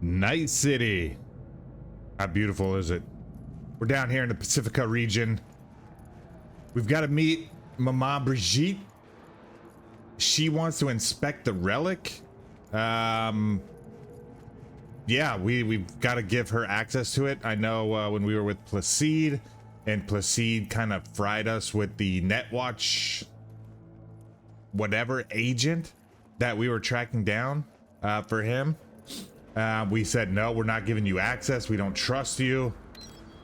Night City. How beautiful is it? We're down here in the Pacifica region. We've got to meet Mama Brigitte. She wants to inspect the relic. Yeah, we've got to give her access to it. I know when we were with Placide, and Placide kind of fried us with the Netwatch whatever agent that we were tracking down for him. We said, no, we're not giving you access. We don't trust you.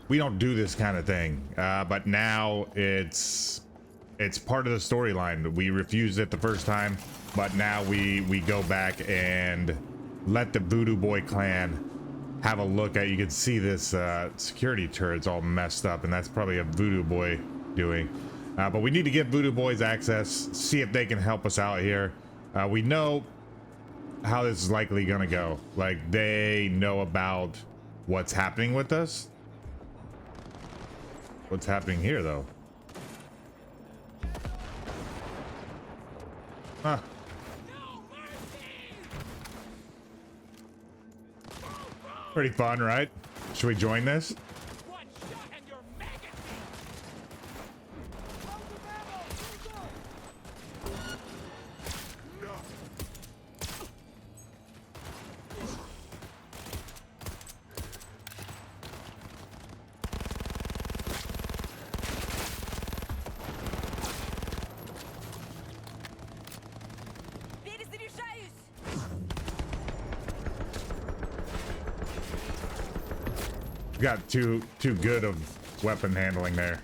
We don't do this kind of thing. But now it's part of the storyline. We refused it the first time, but now we go back and let the Voodoo Boy clan have a look at. You can see this security turret's all messed up, and that's probably a Voodoo Boy doing. But we need to give Voodoo Boys access, see if they can help us out here. We know how this is likely gonna go. Like, they know about what's happening with us. What's happening here, though? Huh. Pretty fun, right? Should we join this? Got too good of weapon handling there.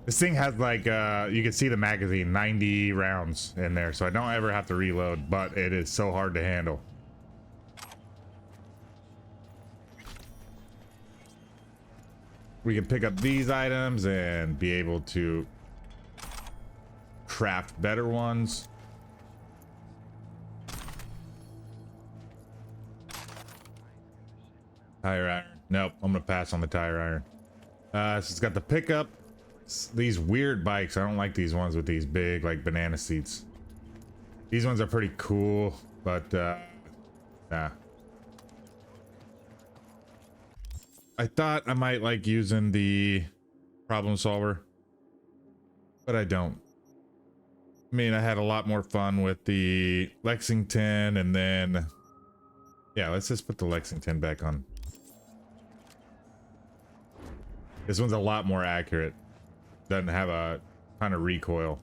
This thing has like you can see the magazine, 90 rounds in there, so I don't ever have to reload, but it is so hard to handle. We can pick up these items and be able to craft better ones. Tire iron. Nope, I'm gonna pass on the tire iron. So it's got the pickup. These weird bikes. I don't like these ones with these big like banana seats. These ones are pretty cool, but nah. I thought I might like using the problem solver, but I don't. I mean, I had a lot more fun with the Lexington, and then yeah, let's just put the Lexington back on. This one's a lot more accurate. Doesn't have a ton of recoil.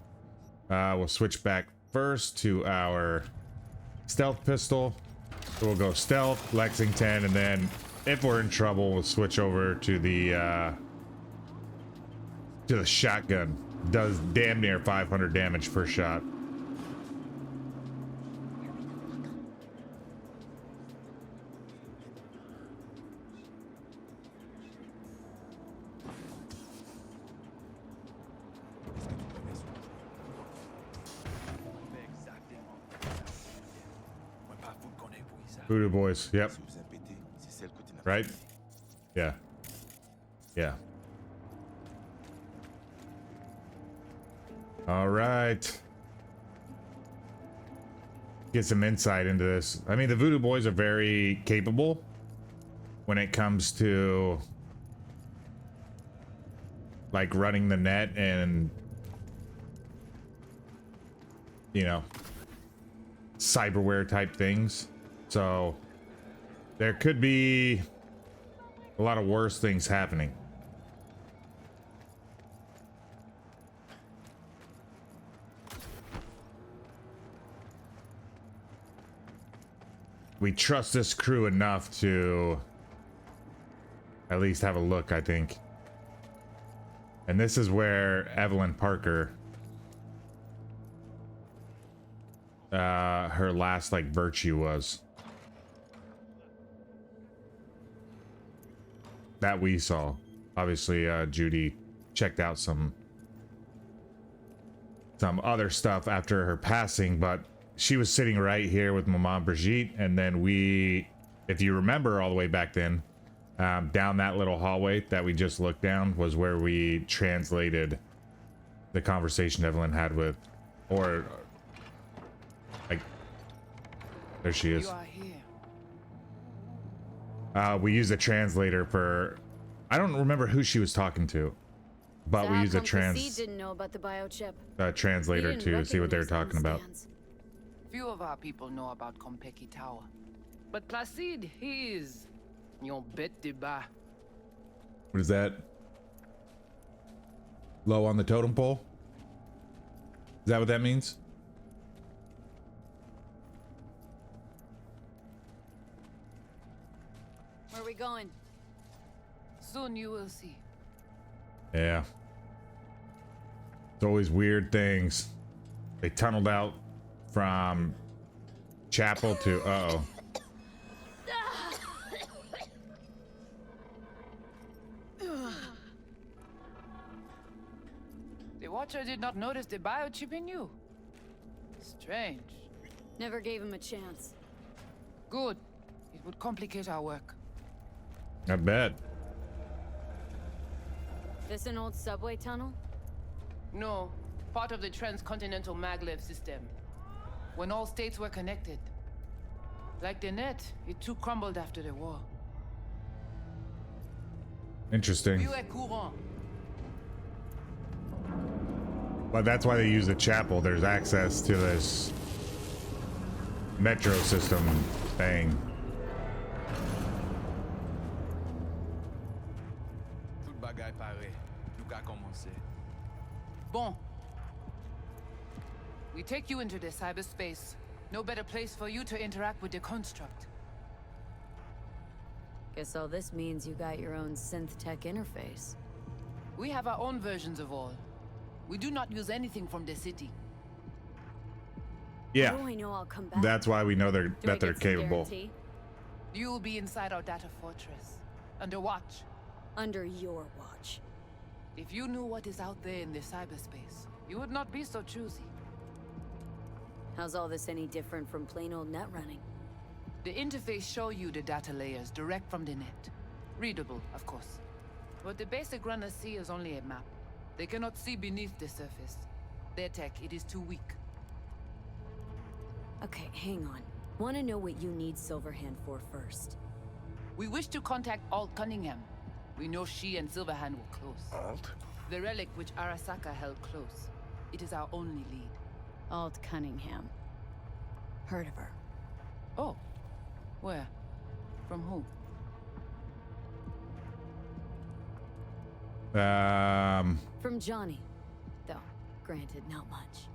We'll switch back first to our stealth pistol. So we'll go stealth, Lexington, and then if we're in trouble, we'll switch over to the shotgun. Does damn near 500 damage per shot. Voodoo Boys, yep. Right? Yeah. Yeah. All right. Get some insight into this. I mean, the Voodoo Boys are very capable when it comes to like running the net and, you know, cyberware type things. So there could be a lot of worse things happening. We trust this crew enough to at least have a look, I think. And this is where Evelyn Parker, her last like virtue was. That we saw. Obviously, Judy checked out some other stuff after her passing, but she was sitting right here with Maman Brigitte, and then we, if you remember all the way back then, down that little hallway that we just looked down was where we translated the conversation Evelyn had with, or Like, there she is. You are here. We use a translator for. I don't remember who she was talking to, but we use a didn't know about the biochip. translator to see what they were talking about. Few of our people know about Kompeki Tower, but Placide, he is your bête de bas. What is that? Low on the totem pole? Is that what that means? Where are we going? Soon you will see. Yeah. It's always weird things. They tunneled out from chapel to uh-oh. The Watcher did not notice the biochip in you. Strange. Never gave him a chance. Good. It would complicate our work. I bet. This an old subway tunnel? No, part of the transcontinental maglev system. When all states were connected. Like the net, it too crumbled after the war. Interesting. You are courant. But that's why they use the chapel. There's access to this metro system thing. Tout bagay pare. Nou ka komanse. Bon. We take you into the cyberspace. No better place for you to interact with the construct. Guess all this means you got your own synth tech interface. We have our own versions of all. We do not use anything from the city. Yeah. How do I know I'll come back? That's why we know Do I that they're get some capable. guarantee? You will be inside our data fortress, under watch. Under your watch. If you knew what is out there in the cyberspace, you would not be so choosy. How's all this any different from plain old net running? The interface show you the data layers direct from the net. Readable, of course. What the basic runners see is only a map. They cannot see beneath the surface. Their tech, it is too weak. Okay, hang on. Want to know what you need Silverhand for first. We wish to contact Alt Cunningham. We know she and Silverhand were close. Alt? The relic which Arasaka held close. It is our only lead. Alt Cunningham. Heard of her. Oh. Where? From who? From Johnny. Though, granted, not much.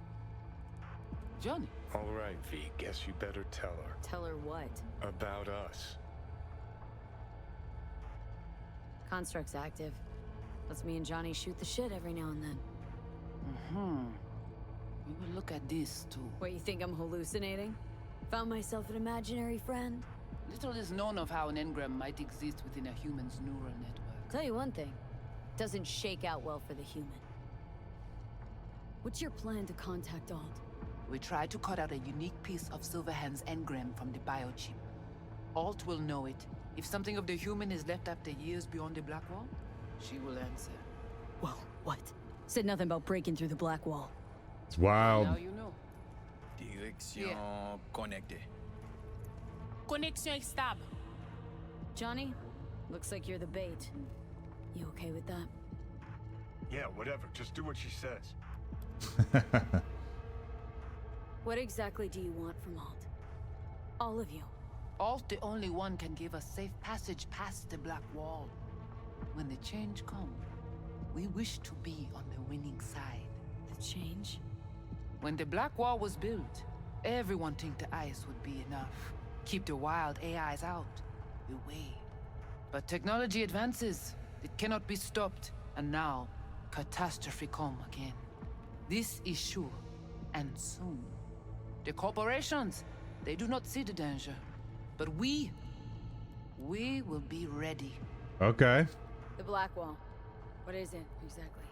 Johnny. All right, V, guess you better tell her. Tell her what? About us. Construct's active. Lets me and Johnny shoot the shit every now and then. We will look at this too. What, you think I'm hallucinating? Found myself an imaginary friend? Little is known of how an engram might exist within a human's neural network. Tell you one thing. Doesn't shake out well for the human. What's your plan to contact Alt? We try to cut out a unique piece of Silverhand's engram from the biochip. Alt will know it. If something of the human is left after years beyond the Black Wall, she will answer. Whoa, what? Said nothing about breaking through the Black Wall. It's wild. Now you know. Direction connectée. Connexion stable. Johnny, looks like you're the bait. You okay with that? Yeah, whatever. Just do what she says. What exactly do you want from Alt? All of you. Alt, the only one, can give us safe passage past the Black Wall. When the change comes, we wish to be on the winning side. The change? When the Black Wall was built, everyone think the ice would be enough. Keep the wild AIs out, away. But technology advances. It cannot be stopped. And now, catastrophe come again. This is sure, and soon. The corporations, they do not see the danger. But we will be ready. Okay. The Black Wall. What is it, exactly?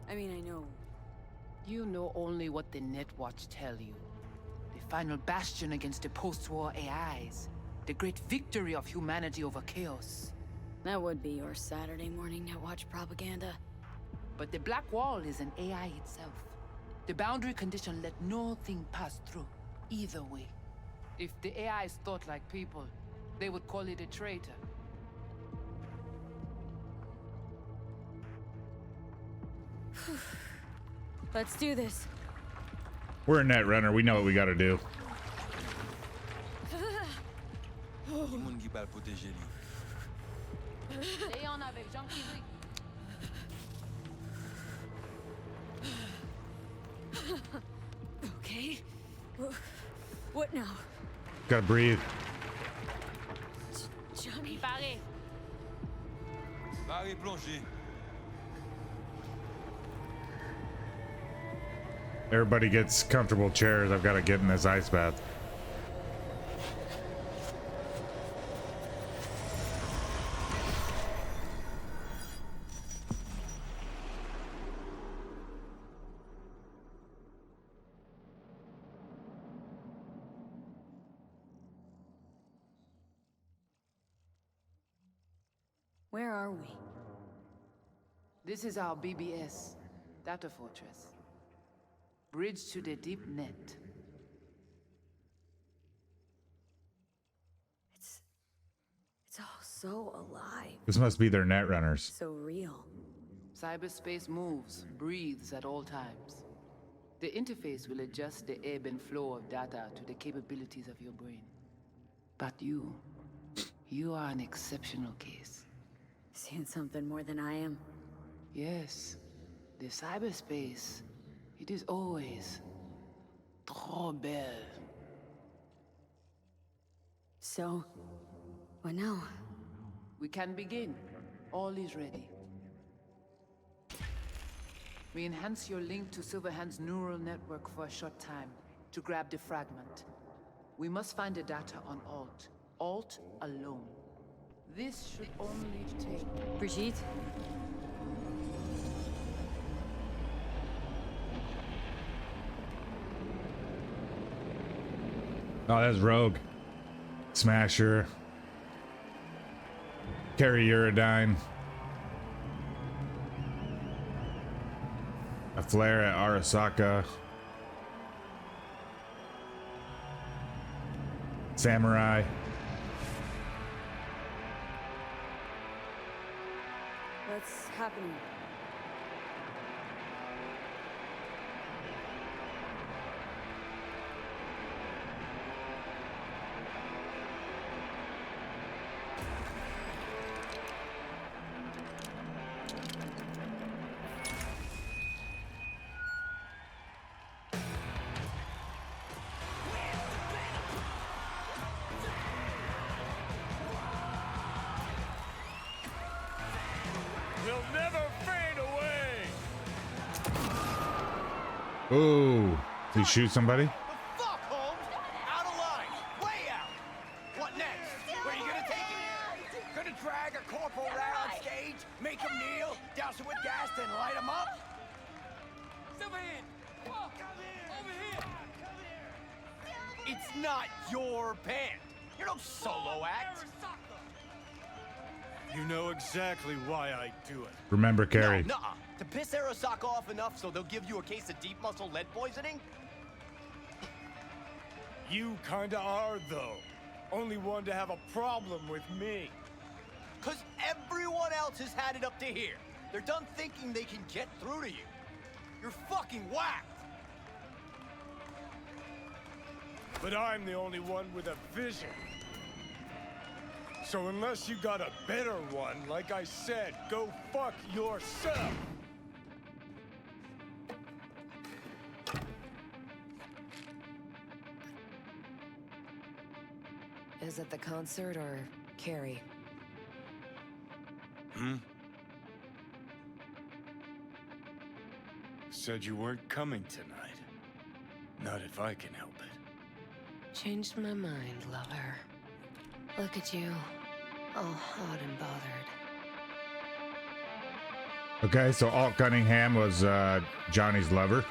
I mean, I know. You know only what the Netwatch tell you. The final bastion against the post-war AIs. The great victory of humanity over chaos. That would be your Saturday morning Netwatch propaganda. But the Black Wall is an AI itself. The boundary condition let nothing pass through. either way. If the AIs thought like people, they would call it a traitor. Let's do this. We're a net runner. We know what we got to do. Tout le monde qui parle protéger lui. Léon avec Jean-Pierre. Okay. What now? Gotta breathe. Johnny. Paré. Barré plongé. Everybody gets comfortable chairs. I've got to get in this ice bath. Where are we? This is our BBS, data fortress. Bridge to the deep net. It's all so alive. This must be their net runners. So real. Cyberspace moves, breathes at all times. The interface will adjust the ebb and flow of data to the capabilities of your brain. But you are an exceptional case. Seeing something more than I am. Yes, the cyberspace, it is always trop belle. So, what now? We can begin. All is ready. We enhance your link to Silverhand's neural network for a short time to grab the fragment. We must find the data on Alt. Alt alone. This should only take... Brigitte? Oh, that's Rogue. Smasher. Carry Uridine. A flare at Arasaka. Samurai. What's happening? We'll never fade away! Ooh. Did he shoot somebody? The fuck, Holmes? Out of line! Way out! What next? Where are you gonna take it? Gonna drag a corporal right on stage, make him kneel, douse him with gas, then light him up? Silverhand. Oh, over here. It's not your band. You're no solo act. Arasaka. You know exactly why I do it. Remember, Carrie. No, nuh-uh. To piss Arasaka off enough so they'll give you a case of deep muscle lead poisoning? You kinda are, though. Only one to have a problem with me. Cause everyone else has had it up to here. They're done thinking they can get through to you. You're fucking whacked. But I'm the only one with a vision. So unless you got a better one, like I said, go fuck yourself. Is it the concert or Carrie? Said you weren't coming tonight. Not if I can help it. Changed my mind, lover. Look at you, all hot and bothered. Okay, so Alt Cunningham was Johnny's lover.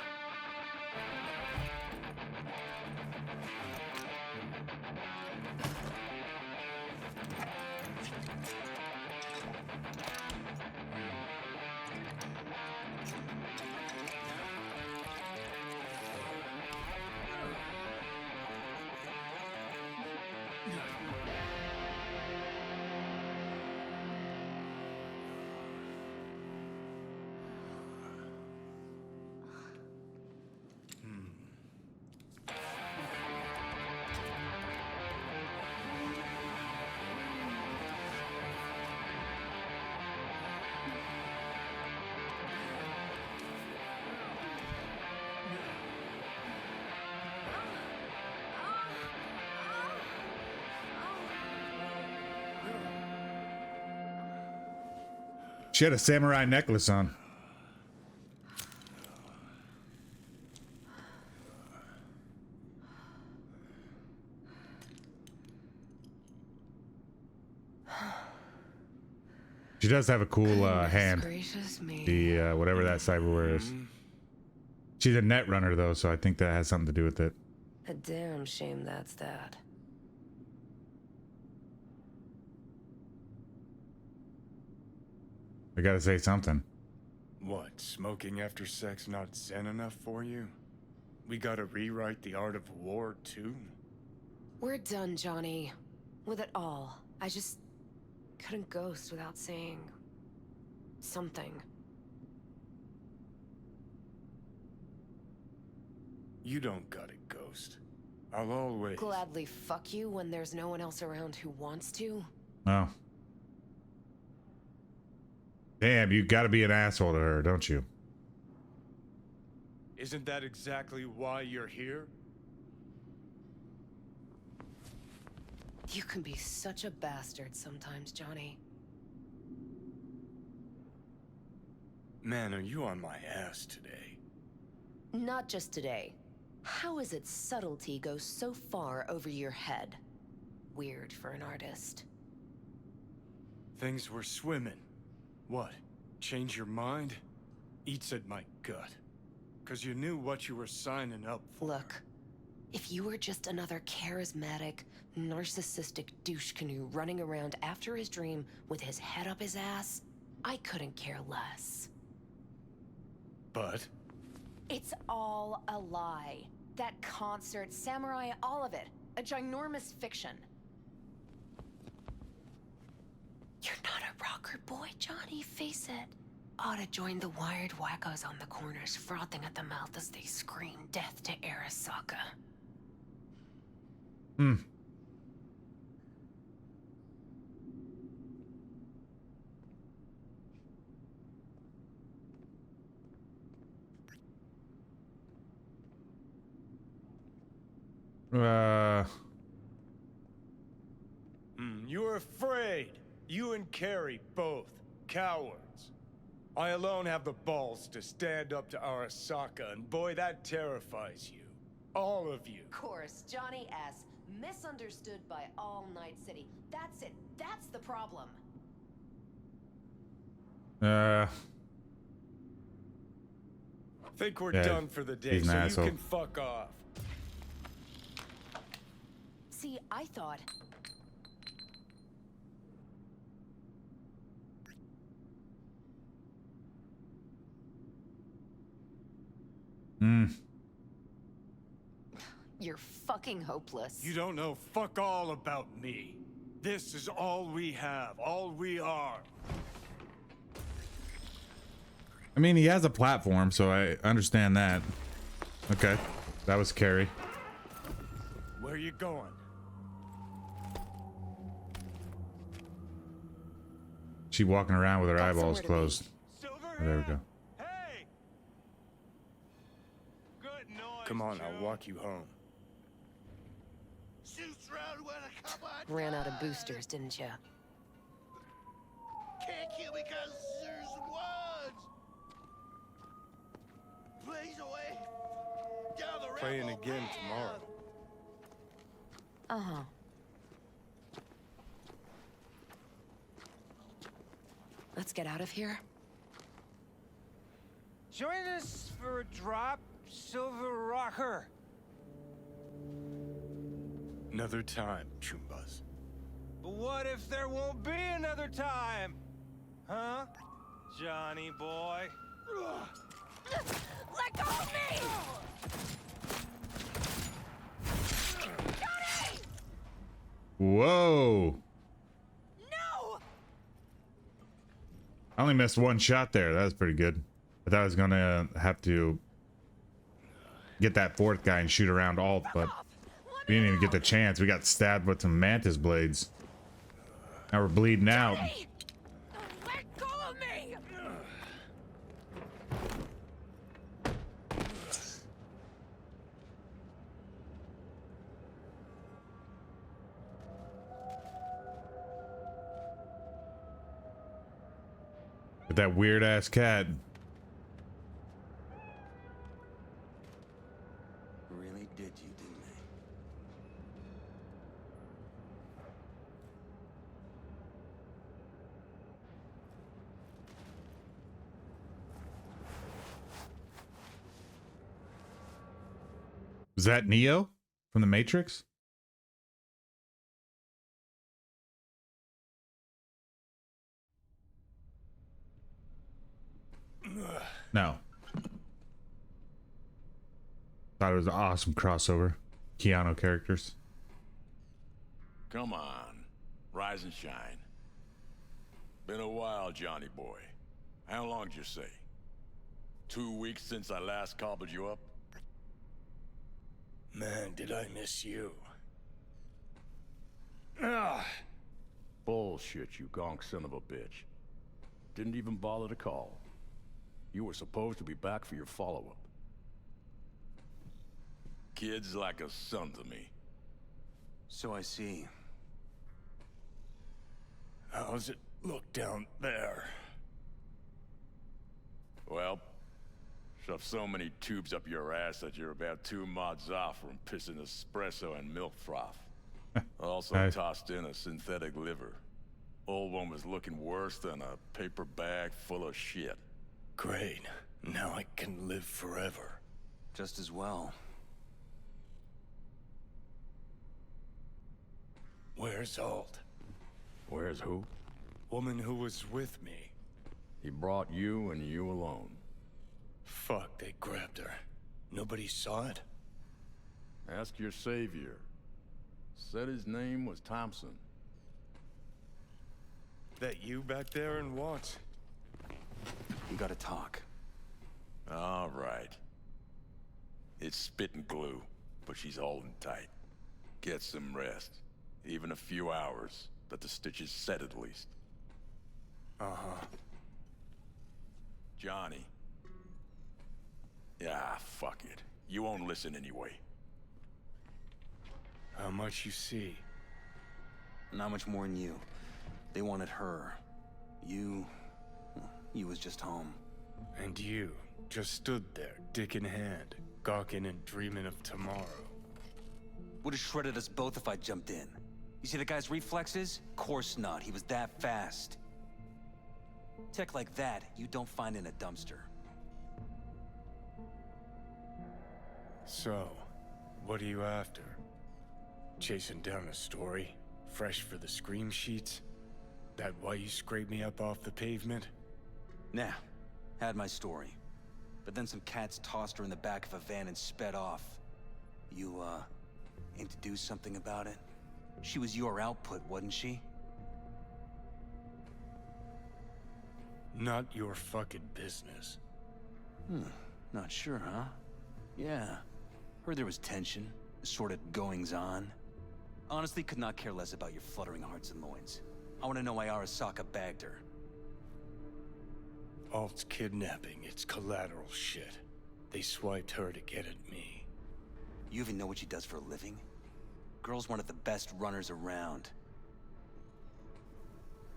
She had a samurai necklace on. She does have a cool hand. Gracious me. The whatever that cyberware is. She's a net runner though, so I think that has something to do with it. A damn shame that's that. I gotta say something. What, smoking after sex not zen enough for you? We gotta rewrite the art of war, too? We're done, Johnny. With it all. I just couldn't ghost without saying something. You don't gotta ghost. I'll always... Gladly fuck you when there's no one else around who wants to. Oh. Damn, you gotta be an asshole to her, don't you? Isn't that exactly why you're here? You can be such a bastard sometimes, Johnny. Man, are you on my ass today? Not just today. How is it subtlety goes so far over your head? Weird for an artist. Things were swimming. What? Change your mind? Eats at my gut. 'Cause you knew what you were signing up for. Look, if you were just another charismatic, narcissistic douche canoe running around after his dream with his head up his ass, I couldn't care less. But? It's all a lie. That concert, Samurai, all of it. A ginormous fiction. You're not a rocker boy, Johnny, face it. Ought to join the wired wackos on the corners, frothing at the mouth as they scream death to Arasaka. Hmm. You were afraid. You and Carrie both. Cowards. I alone have the balls to stand up to Arasaka, and boy, that terrifies you. All of you. Of course, Johnny S. Misunderstood by all Night City. That's it. That's the problem. Think we're Yeah, done for the day, he's an so asshole. you can fuck off. See, I thought... You're fucking hopeless. You don't know fuck all about me. This is all we have, all we are. I mean, he has a platform, so I understand that. Okay, that was Carrie. Where you going? She walking around with her Got eyeballs somewhere to be. closed. Oh, there we go. Hey! Good noise, come on, I'll walk you home. Ran out of boosters, didn't you? Can't kill me because there's words. Please away. Down the Playing railroad again path. tomorrow. Uh-huh. Let's get out of here. Join us for a drop, Silver Rocker. Another time, Chumbas. But what if there won't be another time? Huh? Johnny boy? Let go of me! Johnny! Whoa! No! I only missed one shot there. That was pretty good. I thought I was gonna have to get that fourth guy and shoot around alt, but we didn't even get the chance. We got stabbed with some mantis blades. Now we're bleeding out. Johnny! Let go of me! But that weird ass cat. Really did you, didn't Was that Neo from the Matrix? No. Thought it was an awesome crossover. Keanu characters. Come on, rise and shine. Been a while, Johnny boy. How long did you say? 2 weeks since I last cobbled you up? Man, did I miss you. Ah, Bullshit, you gonk son of a bitch. Didn't even bother to call. You were supposed to be back for your follow-up. Kid's like a son to me. So I see. how's it look down there? Well, shoved so many tubes up your ass that you're about 2 mods off from pissing espresso and milk froth. Also Nice. tossed in a synthetic liver. Old one was looking worse than a paper bag full of shit. Great. Now I can live forever. Just as well. Where's Alt? Where's who? Woman who was with me. He brought you and you alone. Fuck, they grabbed her. Nobody saw it? Ask your savior. Said his name was Thompson. That you back there in what? We gotta talk. All right. It's spit and glue, but she's holding tight. Get some rest. Even a few hours. Let the stitches set at least. Uh-huh. Johnny. Yeah, fuck it. You won't listen anyway. How much you see? Not much more than you. They wanted her. You was just home. And you just stood there, dick in hand, gawking and dreaming of tomorrow. Would've shredded us both if I jumped in. You see the guy's reflexes? Course not. He was that fast. Tech like that, you don't find in a dumpster. So, what are you after? Chasing down a story? Fresh for the scream sheets? That why you scraped me up off the pavement? Nah, had my story. But then some cats tossed her in the back of a van and sped off. You, aim to do something about it? She was your output, wasn't she? Not your fucking business. Not sure, huh? Yeah. Heard there was tension, assorted goings-on. Honestly, could not care less about your fluttering hearts and loins. I want to know why Arasaka bagged her. Alt's kidnapping, it's collateral shit. They swiped her to get at me. You even know what she does for a living? Girl's one of the best runners around.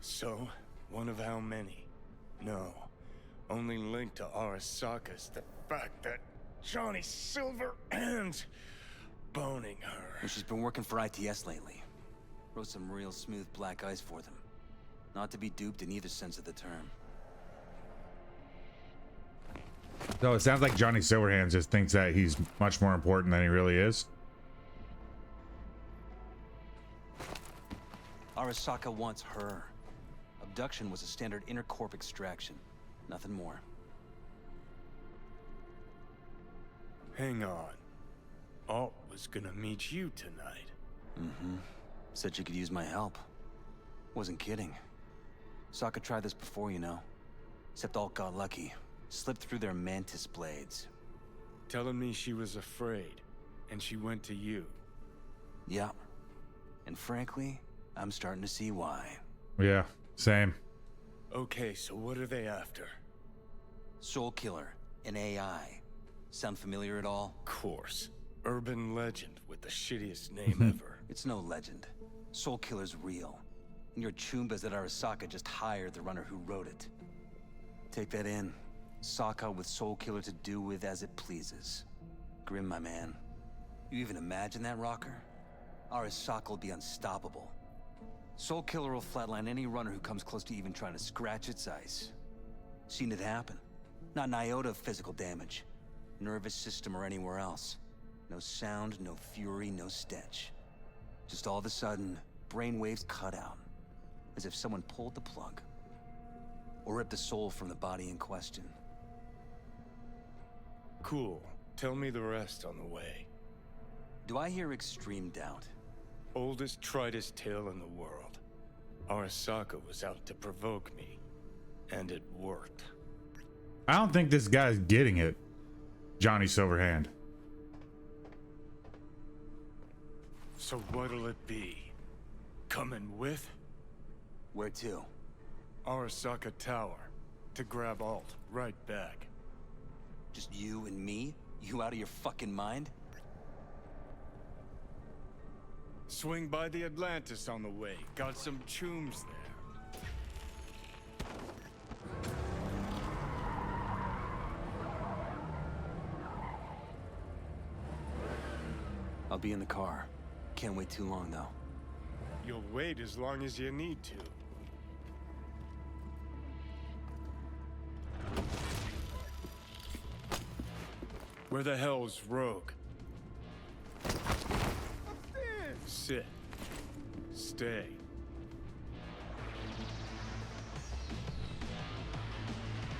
So, one of how many? No. Only link to Arasaka's the fact that Johnny Silverhand's boning her. Well, she's been working for ITS lately. Wrote some real smooth black ice for them. Not to be duped in either sense of the term. So it sounds like Johnny Silverhand just thinks that he's much more important than he really is. Arasaka wants her. Abduction was a standard intercorp extraction. Nothing more. Hang on. Alt was gonna meet you tonight. Said she could use my help. Wasn't kidding. Saka tried this before, you know. Except Alt got lucky. Slipped through their mantis blades. Telling me she was afraid, and she went to you. Yeah. And frankly, I'm starting to see why. Yeah, same. Okay, so what are they after? Soul Killer, an AI. Sound familiar at all? Course. Urban legend with the shittiest name ever. It's no legend. Soul Killer's real. And your Chumbas at Arasaka just hired the runner who wrote it. Take that in. Sokka with Soul Killer to do with as it pleases. Grim, my man. You even imagine that, Rocker? Arasaka will be unstoppable. Soul Killer will flatline any runner who comes close to even trying to scratch its ice. Seen it happen. Not an iota of physical damage. Nervous system or anywhere else. No sound, no fury, no stench. Just all of a sudden, brainwaves cut out. As if someone pulled the plug. Or ripped the soul from the body in question. Cool. Tell me the rest on the way. Do I hear extreme doubt? Oldest, tritest tale in the world. Arasaka was out to provoke me. And it worked. I don't think this guy's getting it. Johnny Silverhand. So what'll it be? Coming with? Where to? Arasaka Tower. To grab Alt right back. Just you and me? You out of your fucking mind? Swing by the Atlantis on the way. Got some chooms there. I'll be in the car. Can't wait too long, though. You'll wait as long as you need to. Where the hell's Rogue? Sit. Stay.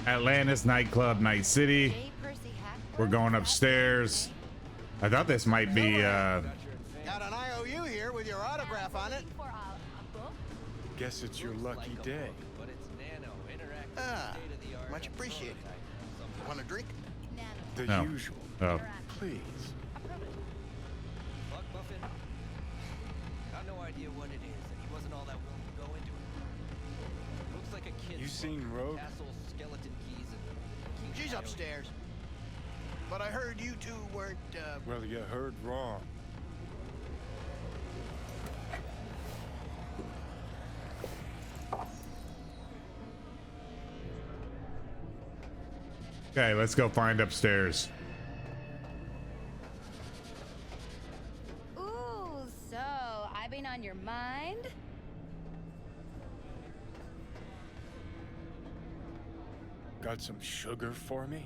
Atlantis nightclub, Night City. We're going upstairs. I thought this might be Got an IOU here with your autograph on it. Guess it's your lucky day. Ah, much appreciated. Want a drink? The No. usual. Oh. Please. Buck Muffin. Got no idea what it is, and he wasn't all that willing to go into it. Looks like a kid. You seen Rogue? Castle, skeleton keys, and She's upstairs. But I heard you two weren't, Well, you heard wrong. Okay, let's go find upstairs. Ooh, so I've been on your mind? Got some sugar for me?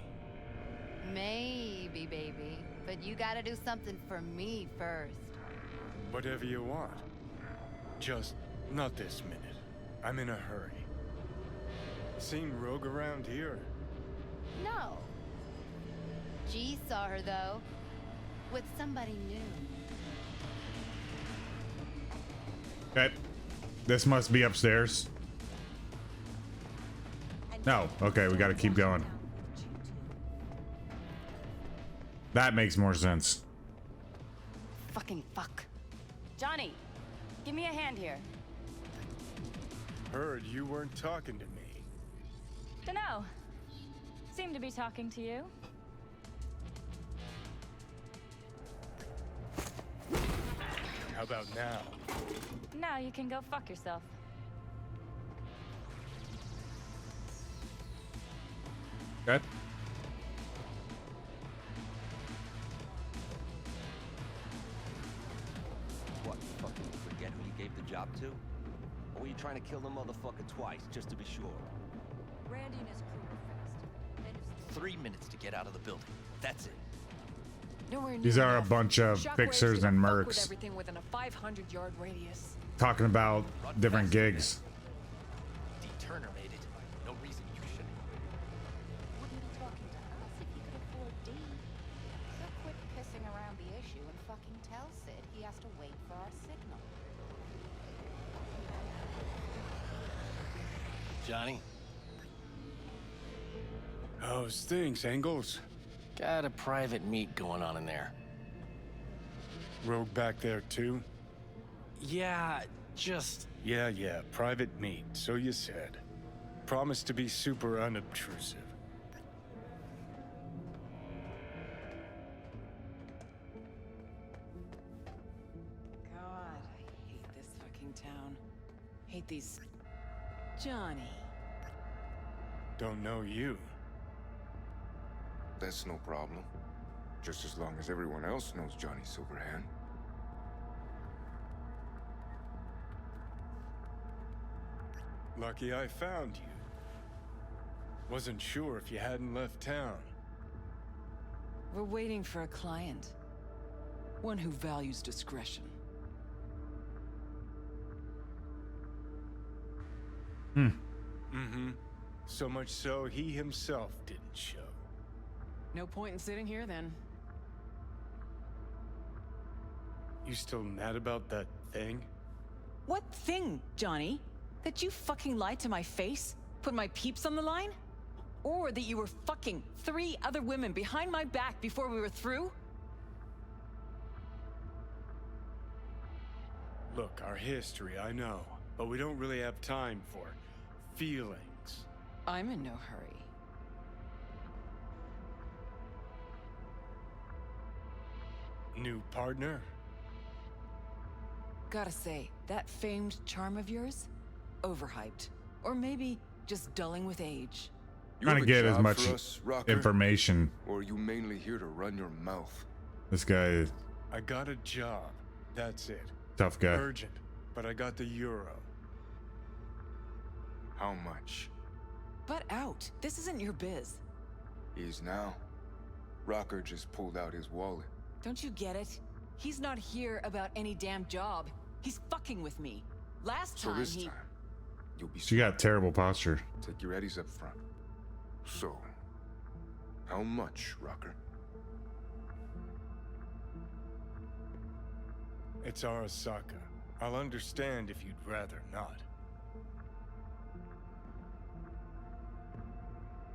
Maybe, baby. But you gotta do something for me first. Whatever you want. Just not this minute. I'm in a hurry. Seen Rogue around here? No. G saw her, though. With somebody new. Okay. This must be upstairs. No. Okay, we gotta keep going. That makes more sense. Fucking fuck. Johnny, give me a hand here. Heard you weren't talking to me. Dunno. Seem to be talking to you. How about now? Now you can go fuck yourself. Okay. What, fucking forget who you gave the job to? Or were you trying to kill the motherfucker twice, just to be sure? Randy and his crew were fast. 3 minutes to get out of the building. That's it. Nowhere near These are a enough. bunch of Shockwaves fixers and gonna fuck with mercs everything within a 500-yard radius. talking about different gigs. Turner made it. No reason you shouldn't. Wouldn't be talking to us if he could afford D. So quit pissing around the issue and fucking tell Sid he has to wait for our signal. Johnny? How's things, Engels? Got a private meet going on in there. Rogue back there too? Yeah, just... Yeah, private meet, so you said. Promise to be super unobtrusive. God, I hate this fucking town. Hate these... Johnny. Don't know you. That's no problem. Just as long as everyone else knows Johnny Silverhand. Lucky I found you. Wasn't sure if you hadn't left town. We're waiting for a client. One who values discretion. Mm-hmm. So much so, he himself didn't show. No point in sitting here, then. You still mad about that thing? What thing, Johnny? That you fucking lied to my face? Put my peeps on the line? Or that you were fucking 3 other women behind my back before we were through? Look, our history, I know. But we don't really have time for feelings. I'm in no hurry. New partner? Gotta say, that famed charm of yours? Overhyped. Or maybe just dulling with age. You Trying have to a get as job much for us, Rocker? information. Or are you mainly here to run your mouth? This guy is I got a job. That's it. tough guy. Urgent, but I got the euro. How much? Butt out. This isn't your biz. Is now. Rocker just pulled out his wallet. Don't you get it? He's not here about any damn job. He's fucking with me. Last So time this he... time, you'll be She got terrible posture. Take your eddies up front. So, how much, Rocker? It's Arasaka. I'll understand if you'd rather not.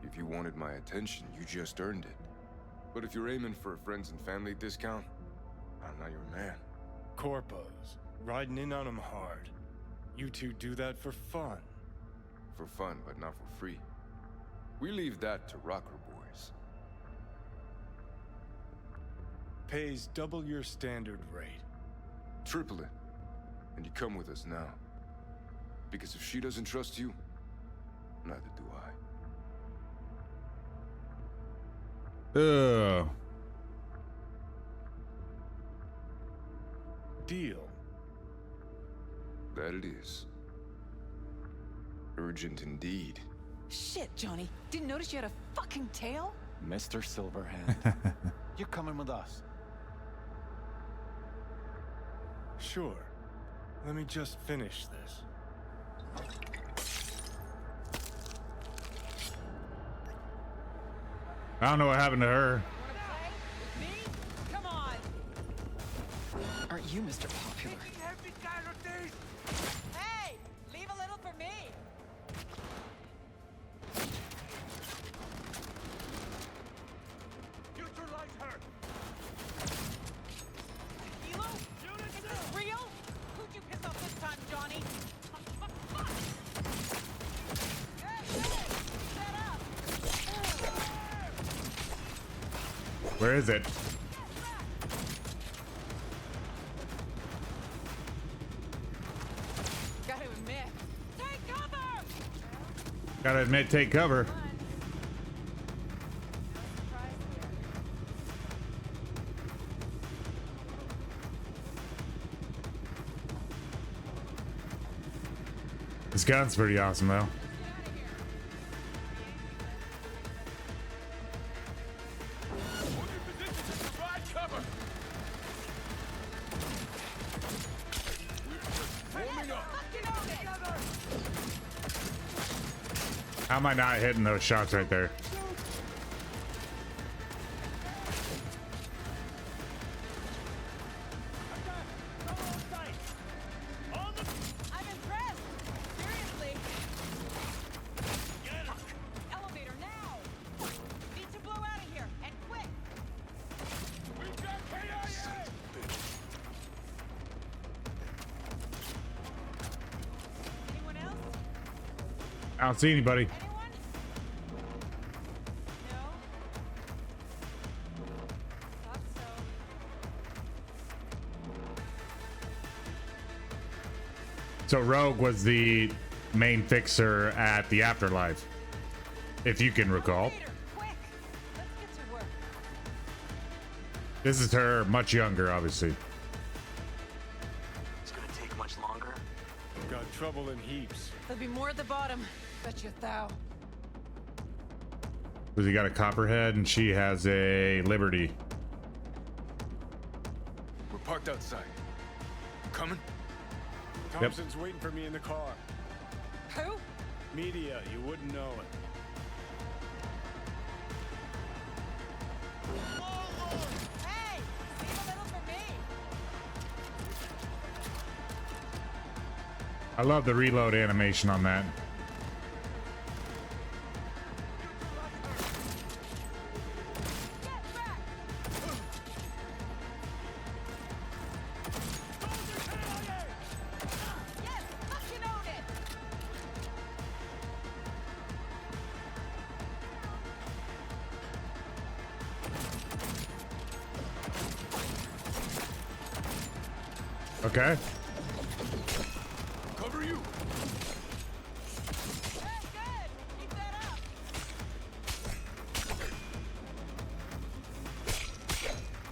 If you wanted my attention, you just earned it. But if you're aiming for a friends and family discount, I'm not your man. Corpos. Riding in on them hard. You two do that for fun. For fun, but not for free. We leave that to Rocker boys. Pays double your standard rate. Triple it. And you come with us now. Because if she doesn't trust you, neither do I. Ugh. Deal. That it is. Urgent indeed. Shit, Johnny. Didn't notice you had a fucking tail? Mr. Silverhand, you're coming with us. Sure. Let me just finish this. I don't know what happened to her. Come on! Aren't you Mr. Popular? Hey! Leave a little for me! Neutralize her! Hilo? Is this real? Who'd you piss off this time, Johnny? Where is it? Gotta admit. Take cover! Gotta admit, take cover. This gun's pretty awesome, though. How am I not hitting those shots right there? I'm impressed! Seriously! Elevator now! Need to blow out of here, and quick! Anyone else? I don't see anybody. No? Thought so. So Rogue was the main fixer at the Afterlife. If you can recall. This is her much younger, obviously. It's gonna take much longer. Got trouble in heaps. There'll be more at the bottom. Bet you thou. Because he got a copperhead and she has a liberty. We're parked outside. You coming? Thompson's waiting for me in the car. Who? Media, you wouldn't know it. Hey! Leave a little for me! I love the reload animation on that. Okay. Cover you.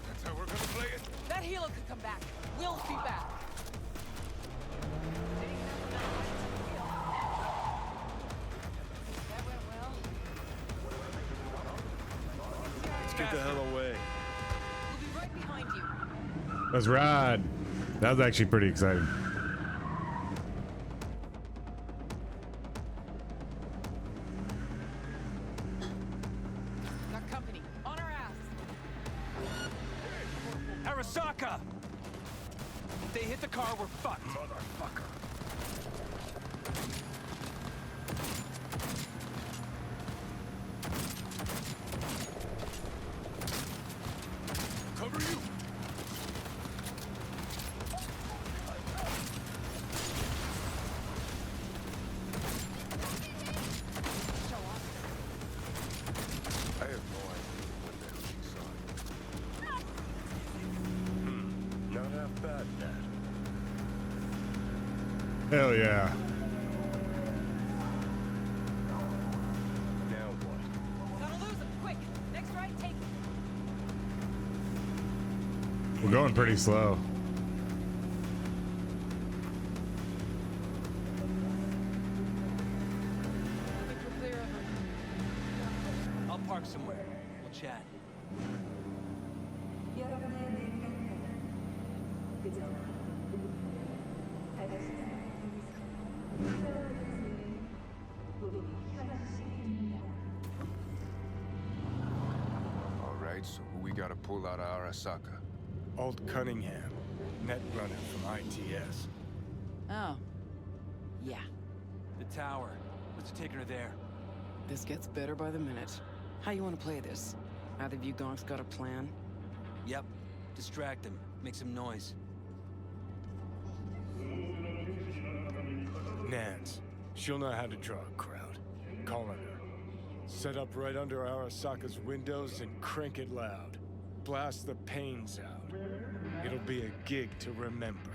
That's how we're gonna play it. That helo could come back. We'll be back. That went well. Let's get the hell away. We'll be right behind you. Let's ride. That was actually pretty exciting. Got company. On our ass. Arasaka! If they hit the car, we're fucked. Motherfucker. Cover you. I have no idea what the hell she saw. Not half bad, Nat. Hell yeah. Now what? Gotta lose him, quick. Next right, take. We're going pretty slow. I think we're clear of him. I'll park somewhere. We'll chat. All right, so who we gotta pull out of Arasaka? Alt Cunningham, net runner from ITS. Oh. Yeah. The tower. Let's take her there. This gets better by the minute. How you want to play this? Either of you gonks got a plan? Yep. Distract him. Make some noise. Nance. She'll know how to draw a crowd. Calling her. Set up right under Arasaka's windows and crank it loud. Blast the pains out. It'll be a gig to remember.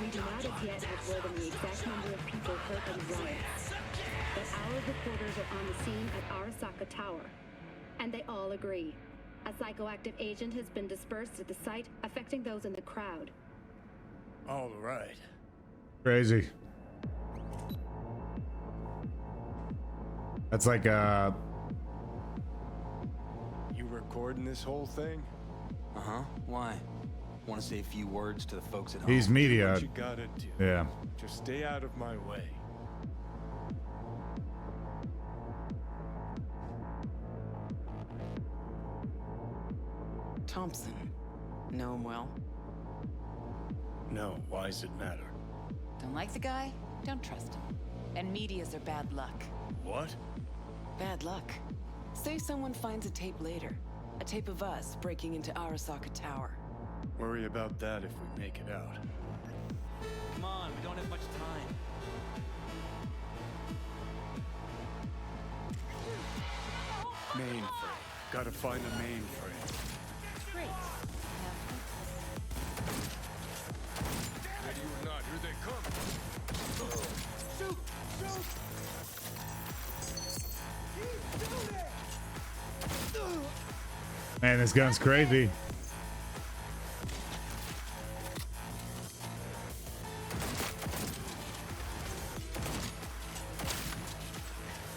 We do not as yet have word on the exact number of people hurt in the riots. But our reporters are on the scene at Arasaka Tower. And they all agree. A psychoactive agent has been dispersed at the site, affecting those in the crowd. All right. Crazy. That's like You recording this whole thing? Uh-huh. Why? Want to say a few words to the folks at home? he's media. What you gotta do. Yeah. Just stay out of my way. Thompson. Know him well? No, why's it matter? Don't like the guy? Don't trust him. And medias are bad luck. What? Bad luck. Say someone finds a tape later. A tape of us breaking into Arasaka Tower. Worry about that if we make it out. Come on, we don't have much time. Mainframe. Gotta find the mainframe. Great. Ready or not, here they come. Shoot! Shoot! Man, this gun's crazy.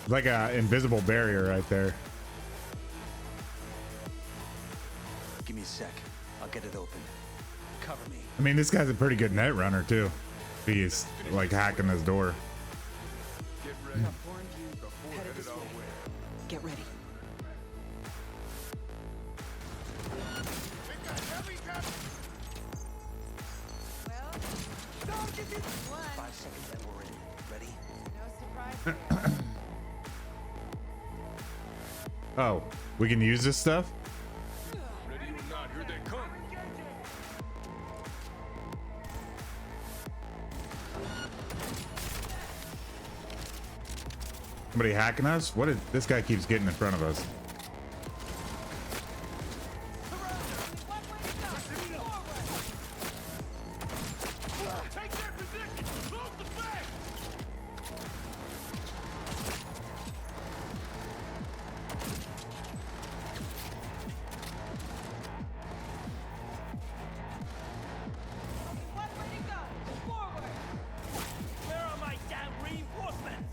Like a invisible barrier right there. Give me a sec. I'll get it open. Cover me. I mean, this guy's a pretty good net runner too. He's like hacking his door. Get ready. Warned you. Before Headed headed this our way. way. Get ready. Well, 5 seconds and we're in. Ready? no surprise there. Oh, we can use this stuff? Ready or not, here they come. Somebody hacking us? What did this guy keeps getting in front of us? Take that position! Close the back! Where are my damn reinforcements?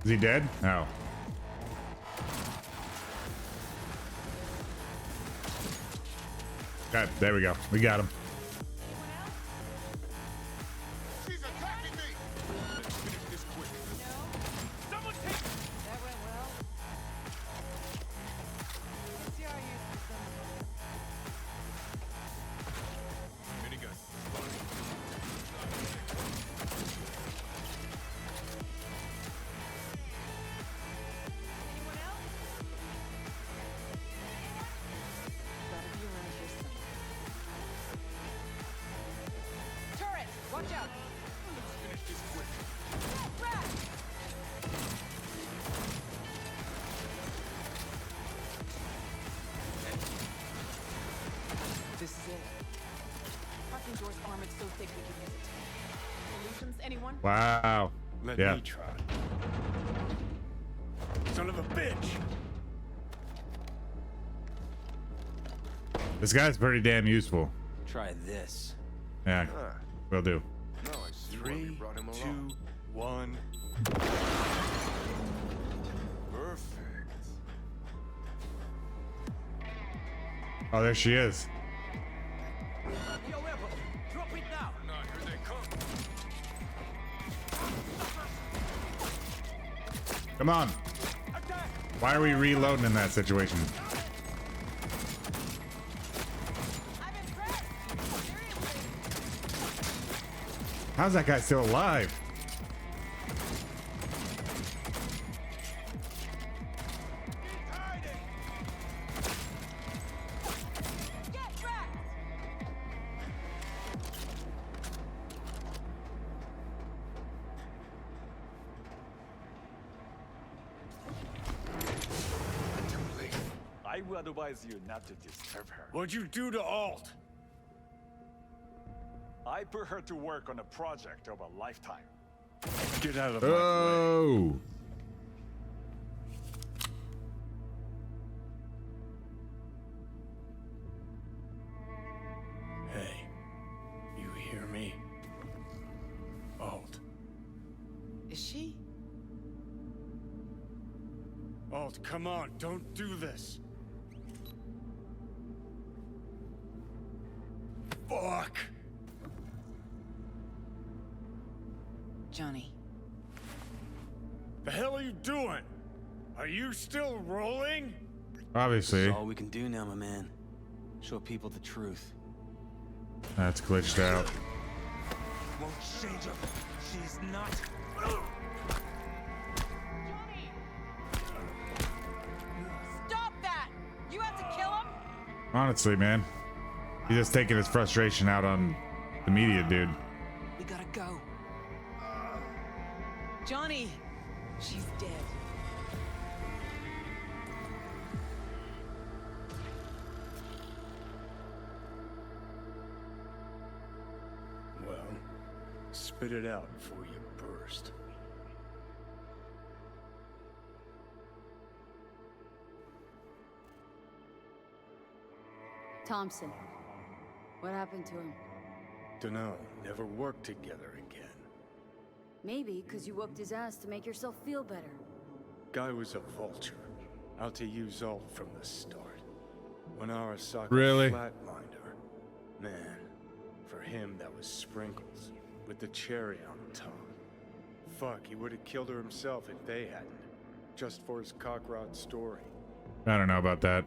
Is he dead? No. Okay, there we go. We got him. She's attacking me. Let's finish this quick. Someone take That went well. It's your use for some. Minigun. Spotted. Anyone else? Gotta be around here somewhere. Turret! Watch out! Let's finish this quick. Rat! This is it. Parking door's armored so thick we can use it. Solutions, anyone? Wow. Let Yeah. me try. Son of a bitch! This guy's pretty damn useful. Try this. Yeah, will do. Now I see why we 3, brought him 2, along. 1. Perfect. Oh, there she is. Yo, Rebel, drop it now. Not here they come. Come on. Why are we reloading in that situation? I'm impressed! Seriously! How's that guy still alive? Get wrecked! I would advise you not to disturb her. What'd you do to Alt? I put her to work on a project of a lifetime. Get out of my way. Oh. Hey, you hear me? Alt. Is she? Alt, come on, don't do this. Fuck! Johnny. The hell are you doing? Are you still rolling? Obviously. That's all we can do now, my man. Show people the truth. That's glitched out. Won't change her. She's not. Stop that! You have to kill him? Honestly, man. He's just taking his frustration out on the media, dude. We gotta go. Johnny! She's dead. Spit it out before you burst. Thompson. What happened to him? Dunno, never worked together again. Maybe because you whooped his ass to make yourself feel better. Guy was a vulture, out to use Alt from the start. When Arasaka Really? flatlined her, man, for him that was sprinkles, with the cherry on top. Fuck, he would have killed her himself if they hadn't, just for his cockrod story. I don't know about that.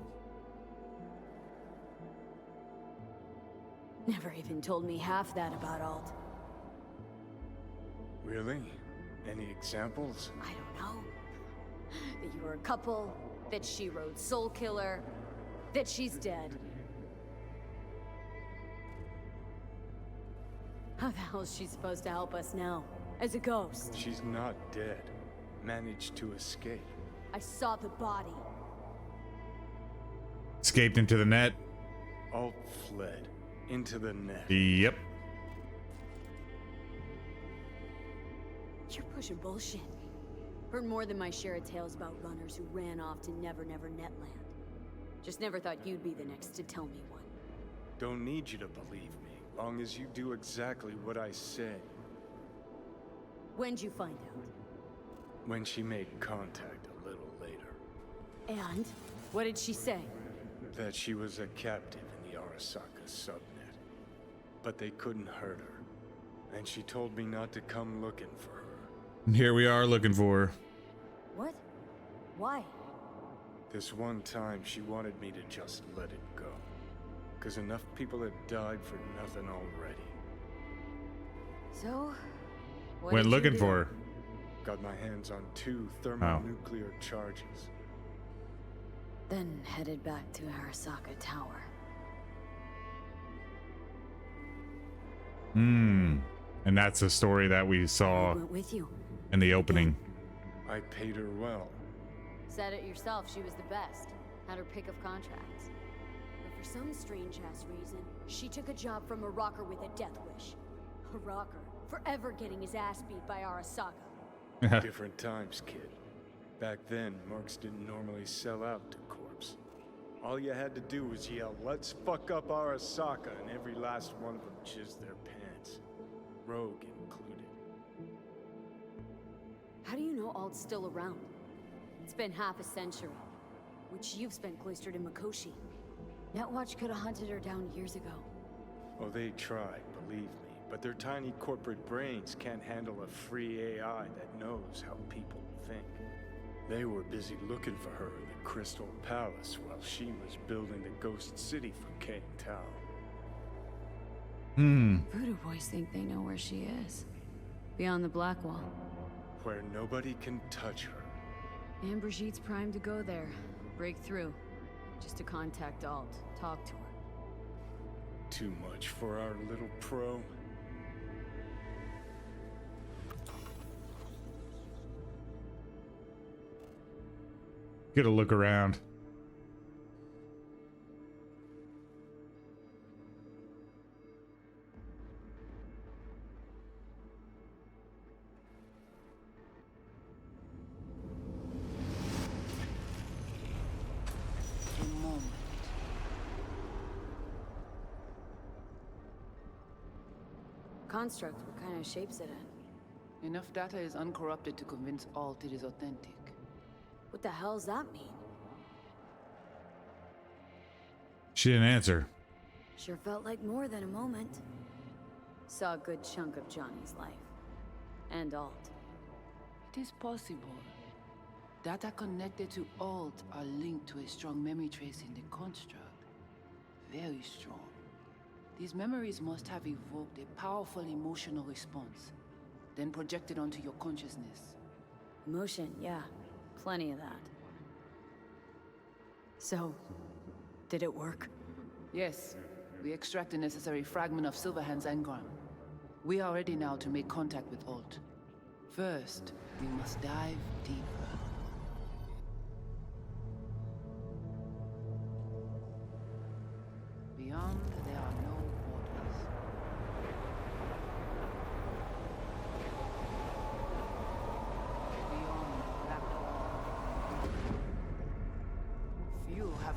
Never even told me half that about Alt. Really? Any examples? I don't know. That you were a couple, that she rode Soul Killer, that she's dead. How the hell is she supposed to help us now? As a ghost? She's not dead. Managed to escape. I saw the body. Escaped into the net. Alt fled. Into the net. Yep. You're pushing bullshit. Heard more than my share of tales about runners who ran off to Never Never Netland. Just never thought you'd be the next to tell me one. Don't need you to believe me, long as you do exactly what I said. When'd you find out? When she made contact a little later. And? What did she say? That she was a captive in the Arasaka subnet. But they couldn't hurt her. And she told me not to come looking for her. And here we are looking for her. What? Why? This one time she wanted me to just let it go. 'Cause enough people had died for nothing already. So? What Went did you looking do? for her. Got my hands on 2 thermonuclear charges. Then headed back to Arasaka Tower. And that's the story that we saw I went with you. in the opening. I paid her well. Said it yourself, she was the best. Had her pick of contracts. But for some strange-ass reason, she took a job from a rocker with a death wish. A rocker, forever getting his ass beat by Arasaka. Different times, kid. Back then, mercs didn't normally sell out to corpse. All you had to do was yell, "Let's fuck up Arasaka," and every last one of them jizzed their pants. Rogue included. How do you know Alt's still around? It's been half a century, which you've spent cloistered in Mikoshi. Netwatch could have hunted her down years ago. Oh, they tried, believe me, but their tiny corporate brains can't handle a free AI that knows how people think. They were busy looking for her in the Crystal Palace while she was building the Ghost City for Kang Tao. Voodoo boys think they know where she is. Beyond the Black Wall. Where nobody can touch her. And Brigitte's primed to go there. Break through. Just to contact Alt. Talk to her. Too much for our little pro. Get a look around. A moment. Construct, what kind of shape's it in? Enough data is uncorrupted to convince Alt it is authentic. What the hell's that mean? She didn't answer. Sure felt like more than a moment. Saw a good chunk of Johnny's life. And Alt. It is possible. Data connected to Alt are linked to a strong memory trace in the construct. Very strong. These memories must have evoked a powerful emotional response, then projected onto your consciousness. Emotion, yeah. Plenty of that. So, did it work? Yes. We extract the necessary fragment of Silverhand's engram. We are ready now to make contact with Alt. First, we must dive deeper. Beyond, there are no borders.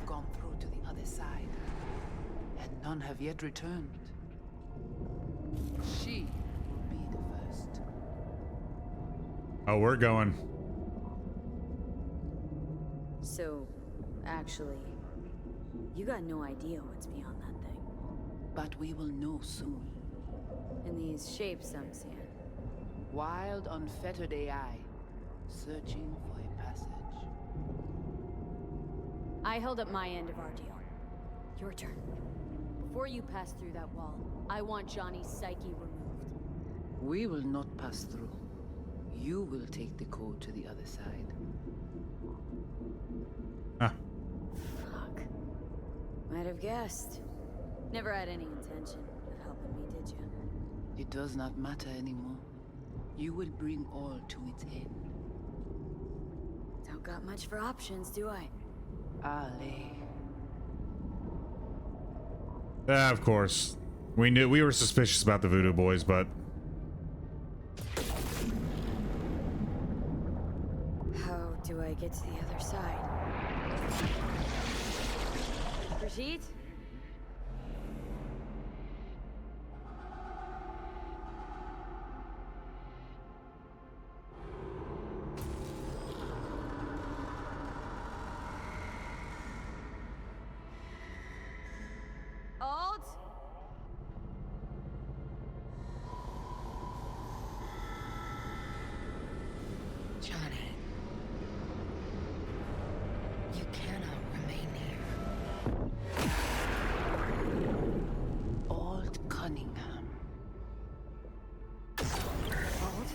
have gone through to the other side, and none have yet returned. She will be the first. Oh, we're going. So, actually, you got no idea what's beyond that thing. But we will know soon. And these shapes I'm seeing. Wild, unfettered AI, searching for a passage. I held up my end of our deal. Your turn. Before you pass through that wall, I want Johnny's psyche removed. We will not pass through. You will take the code to the other side. Fuck. Might have guessed. Never had any intention of helping me, did you? It does not matter anymore. You will bring all to its end. Don't got much for options, do I? Ale. Of course. We were suspicious about the Voodoo boys, but How do I get to the other side? Brigitte? Alt? Johnny, you cannot remain here. Alt Cunningham. Alt?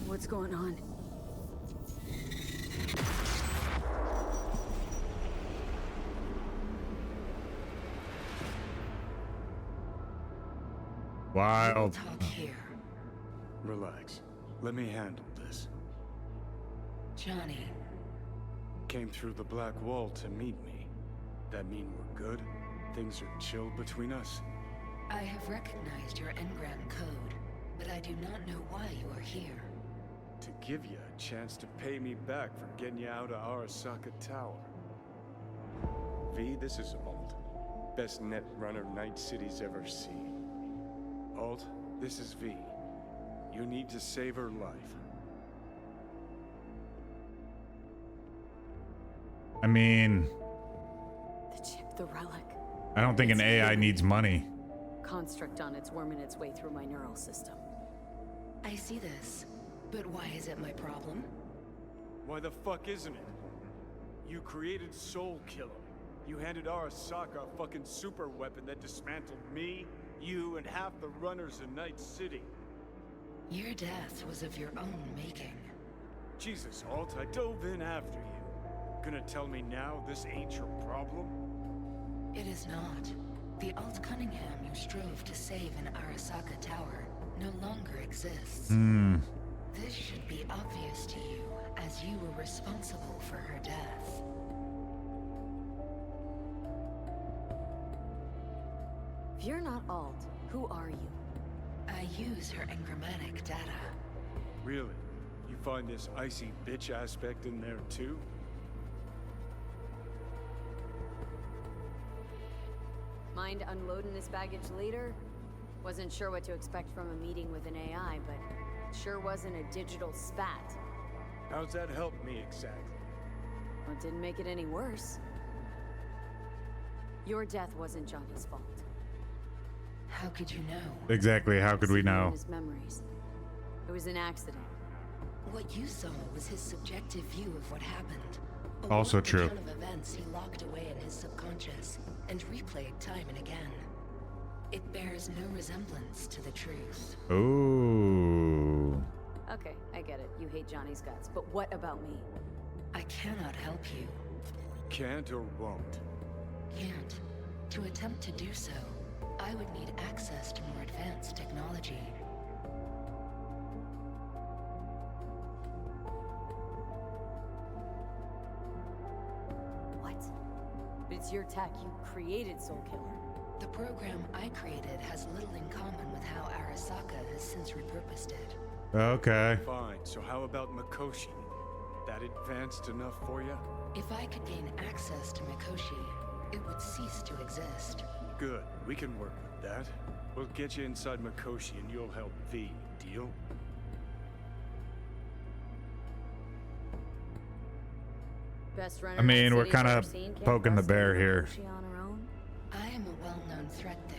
What's going on? wild. Talk here. Relax. Let me handle this. Johnny, Came through the black wall to meet me. That mean we're good? Things are chill between us? I have recognized your engram code, but I do not know why you are here. To give you a chance to pay me back for getting you out of Arasaka Tower. V, this is Alt. Best net runner Night City's ever seen. Alt, this is V. You need to save her life. I mean, The chip, the relic. I don't think an AI needs money. Construct on its worming its way through my neural system. I see this, but why is it my problem? Why the fuck isn't it? You created Soul Killer. You handed Arasaka a fucking super weapon that dismantled me, you, and half the runners in Night City. Your death was of your own making. Jesus, Alt, I dove in after you. Gonna tell me now this ain't your problem? It is not. The Alt Cunningham you strove to save in Arasaka Tower no longer exists. This should be obvious to you, as you were responsible for her death. If you're not Alt, who are you? I use her engrammatic data. Really? You find this icy bitch aspect in there too? Mind unloading this baggage later? Wasn't sure what to expect from a meeting with an AI, but it sure wasn't a digital spat. How's that help me exactly? Well, it didn't make it any worse. Your death wasn't Johnny's fault. How could you know? Exactly, how could we know? His memories. It was an accident. What you saw was his subjective view of what happened. Also Along true. The ton of events he locked away in his subconscious and replayed time and again. It bears no resemblance to the truth. Ooh. Okay, I get it. You hate Johnny's guts, but what about me? I cannot help you. Can't or won't? Can't. To attempt to do so, I would need access to more advanced technology. What? But it's your tech. You created Soul Killer. The program I created has little in common with how Arasaka has since repurposed it. Okay. Fine, so how about Mikoshi? That advanced enough for you? If I could gain access to Mikoshi, it would cease to exist. Good. We can work with that. We'll get you inside Mikoshi and you'll help V. Deal? Best runner I mean, the we're city's kind ever of seen can't poking the bust bear into here. Mikoshi on her own. I am a well-known threat there.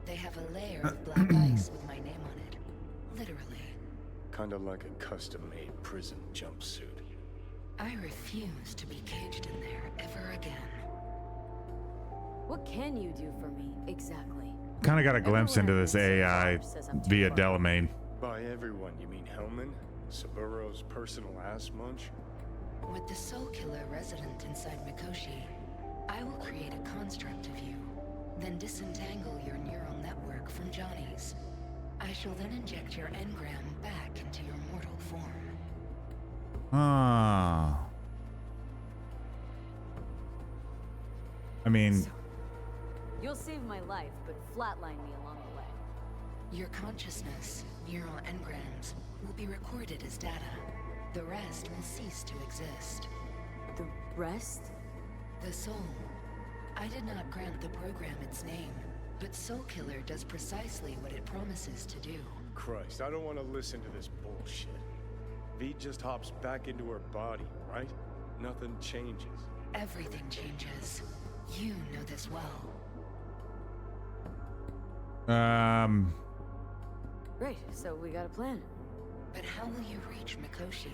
They have a layer of black ice with my name on it. Literally. Kinda like a custom-made prison jumpsuit. I refuse to be caged in there ever again. What can you do for me, exactly? Kind of got a glimpse into this AI via Delamain. By everyone, you mean Hellman? Saburo's personal ass munch? With the soul killer resident inside Mikoshi, I will create a construct of you, then disentangle your neural network from Johnny's. I shall then inject your engram back into your mortal form. Ah. I mean, You'll save my life, but flatline me along the way. Your consciousness, neural engrams, will be recorded as data. The rest will cease to exist. The rest? The soul. I did not grant the program its name, but Soul Killer does precisely what it promises to do. Christ, I don't want to listen to this bullshit. V just hops back into her body, right? Nothing changes. Everything changes. You know this well. Great, so we got a plan. But how will you reach Mikoshi?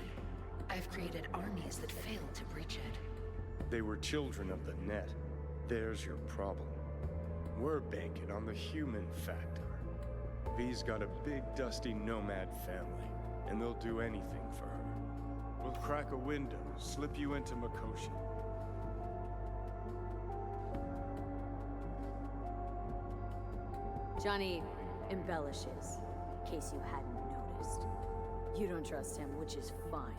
I've created armies that failed to breach it. They were children of the net. There's your problem. We're banking on the human factor. V's got a big, dusty nomad family, and they'll do anything for her. We'll crack a window, slip you into Mikoshi. Johnny embellishes, in case you hadn't noticed. You don't trust him, which is fine.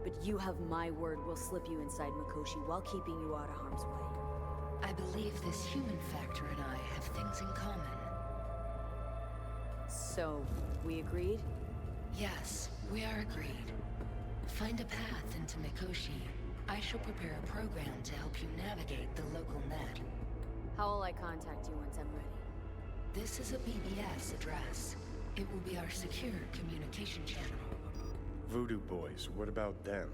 But you have my word we'll slip you inside Mikoshi while keeping you out of harm's way. I believe this human factor and I have things in common. So, we agreed? Yes, we are agreed. Find a path into Mikoshi. I shall prepare a program to help you navigate the local net. How will I contact you once I'm ready? This is a BBS address. It will be our secure communication channel. Voodoo boys, what about them?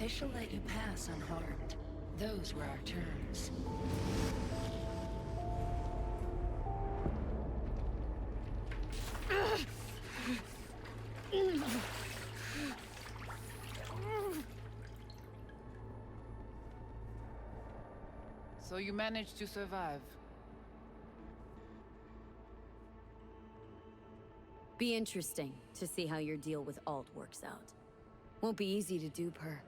They shall let you pass unharmed. Those were our terms. So you managed to survive. Be interesting to see how your deal with Alt works out. Won't be easy to dupe her.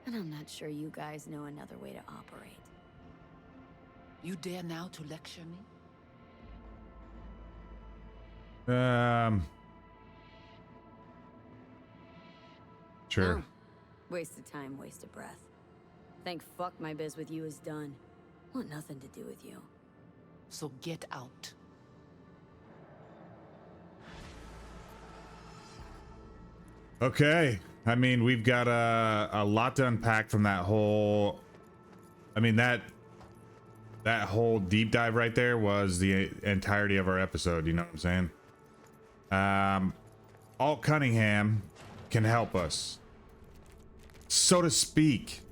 And I'm not sure you guys know another way to operate. You dare now to lecture me? Sure. No. Waste of time, waste of breath. Thank fuck my biz with you is done. Want nothing to do with you. So get out. Okay. I mean, we've got a lot to unpack from that whole... I mean, that whole deep dive right there was the entirety of our episode, you know what I'm saying? Alt Cunningham can help us, so to speak.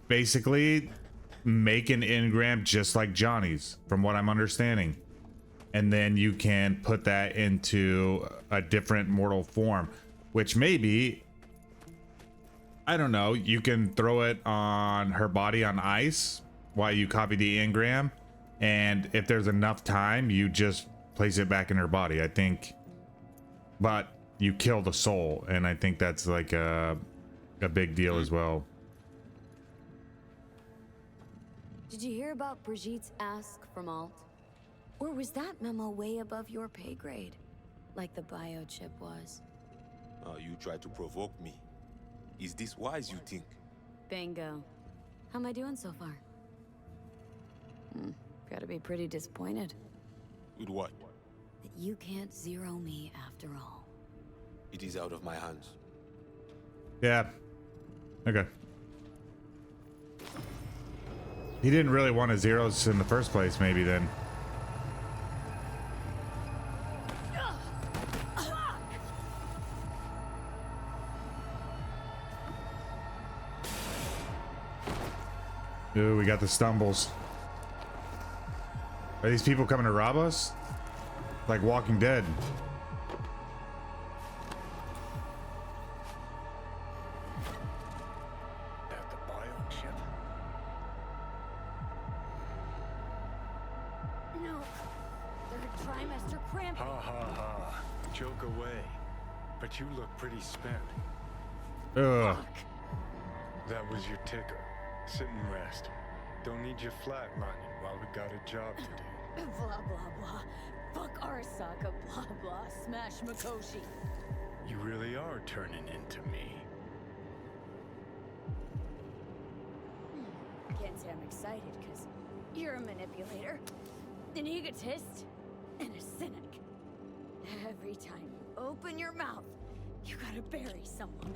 Basically make an engram just like Johnny's, from what I'm understanding. And then you can put that into a different mortal form, which maybe, I don't know, you can throw it on her body on ice while you copy the engram, and if there's enough time, you just place it back in her body, I think. But you kill the soul, and I think that's like a big deal as well. Did you hear about Brigitte's ask from Alt? Or was that memo way above your pay grade? Like the biochip was? You try to provoke me. Is this wise, you think? Bingo. How am I doing so far? Gotta be pretty disappointed. With what? That you can't zero me after all. It is out of my hands. Yeah. Okay. He didn't really want to zeros in the first place, maybe then. Ooh, we got the stumbles. Are these people coming to rob us? Like Walking Dead. At the biochip. No. Third trimester cramping. Ha ha ha. Joke away. But you look pretty spent. Ugh. That was your ticker. Sit and rest. Don't need you flatlining while we got a job to do. Blah, blah, blah. Fuck Arasaka, blah, blah. Smash Mikoshi. You really are turning into me. Can't say I'm excited, because you're a manipulator, an egotist, and a cynic. Every time you open your mouth, you gotta bury someone.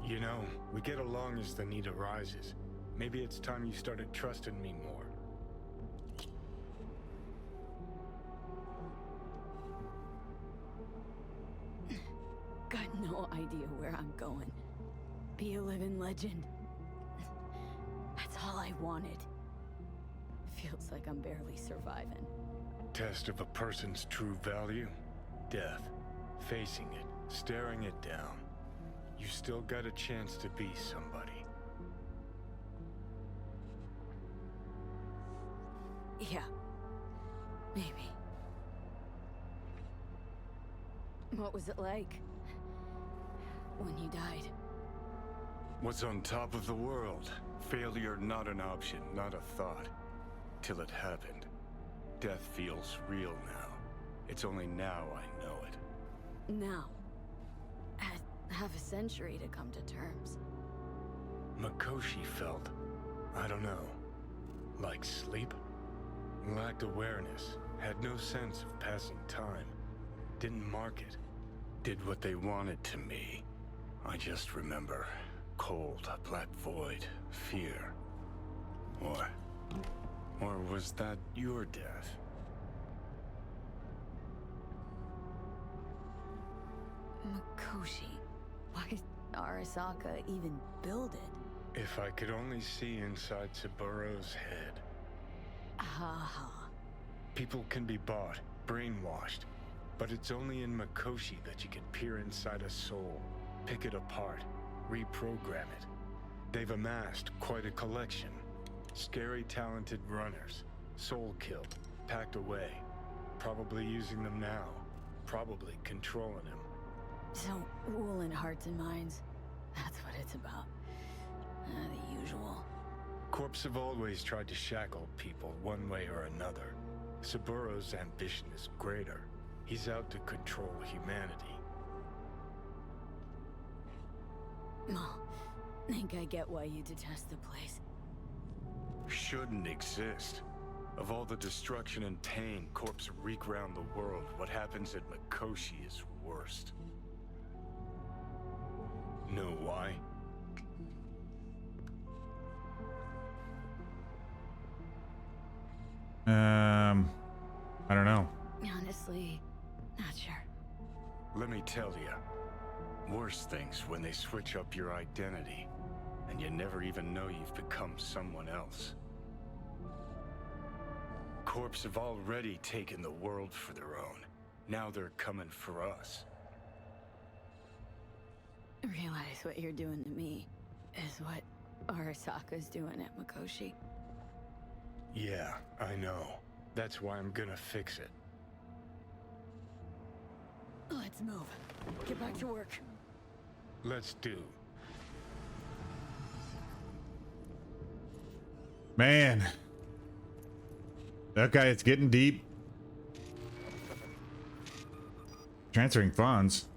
You know, we get along as the need arises. Maybe it's time you started trusting me more. Got no idea where I'm going. Be a living legend. That's all I wanted. Feels like I'm barely surviving. Test of a person's true value? Death. Facing it, staring it down. You still got a chance to be somebody. Yeah. Maybe. What was it like? When you died? What's on top of the world? Failure not an option, not a thought. Till it happened. Death feels real now. It's only now I know it. Now. Had half a century to come to terms. Mikoshi felt, I don't know, like sleep? Lacked awareness, had no sense of passing time. Didn't mark it. Did what they wanted to me. I just remember cold, a black void, fear. Or was that your death? Mikoshi. Why did Arasaka even build it? If I could only see inside Saburo's head. Ha. People can be bought, brainwashed. But it's only in Mikoshi that you can peer inside a soul, pick it apart, reprogram it. They've amassed quite a collection. Scary, talented runners, soul-killed, packed away. Probably using them now, probably controlling him. So, ruling hearts and minds, that's what it's about. The usual. Corps have always tried to shackle people one way or another. Saburo's ambition is greater. He's out to control humanity. Well, think I get why you detest the place. Shouldn't exist. Of all the destruction and pain Corps wreak round the world, what happens at Mikoshi is worst. Know why? I don't know. Honestly, not sure. Let me tell you. Worse things when they switch up your identity, and you never even know you've become someone else. Corps have already taken the world for their own. Now they're coming for us. Realize what you're doing to me is what Arasaka's doing at Mikoshi. Yeah, I know. That's why I'm gonna fix it. Let's move. Get back to work. Let's do. Man. That guy, it's getting deep. Transferring funds.